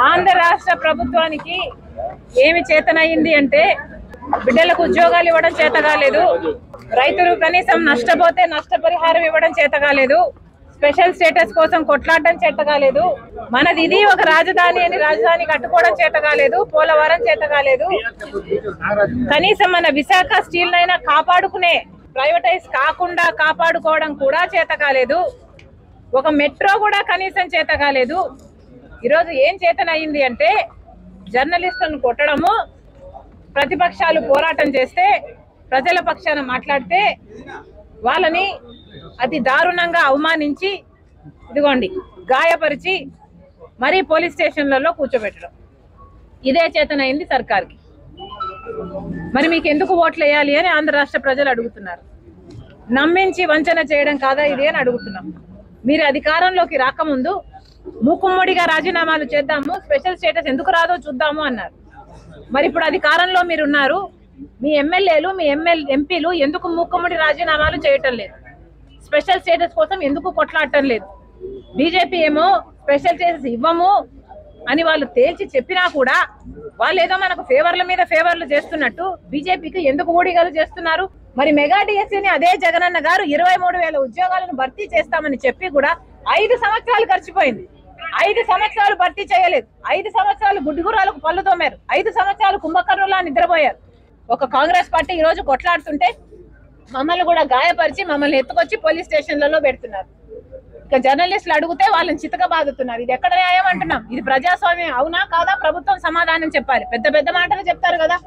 ఆంధ్ర రాష్ట్ర ప్రభుత్వానికి ఏమి చేతనయ్యింది అంటే బిడ్డలకు ఉద్యోగాలు ఇవ్వడం చేత కాలేదు, రైతులు కనీసం నష్టపోతే నష్టపరిహారం ఇవ్వడం చేత కాలేదు, స్పెషల్ స్టేటస్ కోసం కొట్లాడడం చేత కాలేదు, మనది ఇది ఒక రాజధాని అని రాజధాని కట్టుకోవడం చేత కాలేదు, పోలవరం చేత కాలేదు, కనీసం మన విశాఖ స్టీల్ నైనా కాపాడుకునే ప్రైవేటైజ్ కాకుండా కాపాడుకోవడం కూడా చేత కాలేదు, ఒక మెట్రో కూడా కనీసం చేత కాలేదు. ఈరోజు ఏం చేతనయ్యింది అంటే జర్నలిస్టులను కొట్టడము, ప్రతిపక్షాలు పోరాటం చేస్తే ప్రజల పక్షాన మాట్లాడితే వాళ్ళని అతి దారుణంగా అవమానించి ఇదిగోండి గాయపరిచి మరీ పోలీస్ స్టేషన్లలో కూర్చోబెట్టడం, ఇదే చేతనైంది సర్కార్కి. మరి మీకు ఎందుకు ఓట్లు వేయాలి అని ఆంధ్ర రాష్ట్ర ప్రజలు అడుగుతున్నారు. నమ్మించి వంచన చేయడం కాదా ఇది అని అడుగుతున్నాం. మీరు అధికారంలోకి రాకముందు మూకుమ్మడిగా రాజీనామాలు చేద్దాము, స్పెషల్ స్టేటస్ ఎందుకు రాదో చూద్దాము అన్నారు. మరి ఇప్పుడు అధికారంలో మీరున్నారు, మీ ఎమ్మెల్యేలు మీ ఎంపీలు ఎందుకు మూకుమ్మడి రాజీనామాలు చేయటం లేదు, స్పెషల్ స్టేటస్ కోసం ఎందుకు కొట్లాడటం లేదు? బీజేపీ ఏమో స్పెషల్ స్టేటస్ ఇవ్వము అని వాళ్ళు తేల్చి చెప్పినా కూడా వాళ్ళు ఏదో మనకు ఫేవర్ల మీద ఫేవర్లు చేస్తున్నట్టు బీజేపీకి ఎందుకు ఊడిగలు చేస్తున్నారు? మరి మెగా డిఎస్సీని అదే జగనన్న గారు 23,000 ఉద్యోగాలను భర్తీ చేస్తామని చెప్పి కూడా 5 సంవత్సరాలు గడిచిపోయింది. 5 సంవత్సరాలు భర్తీ చేయలేదు. 5 సంవత్సరాలు గుడ్డుగురాలకు పళ్ళు తోమారు. 5 సంవత్సరాలు కుంభకర్ణులా నిద్రపోయారు. ఒక కాంగ్రెస్ పార్టీ ఈ రోజు కొట్లాడుతుంటే మమ్మల్ని కూడా గాయపరిచి మమ్మల్ని ఎత్తుకొచ్చి పోలీస్ స్టేషన్లలో పెడుతున్నారు. ఇక జర్నలిస్టులు అడిగితే వాళ్ళని చితక బాదుతున్నారు. ఇది ఎక్కడ న్యాయం అంటున్నాం? ఇది ప్రజాస్వామ్యం అవునా కాదా? ప్రభుత్వం సమాధానం చెప్పాలి. పెద్ద పెద్ద మాటలు చెప్తారు కదా.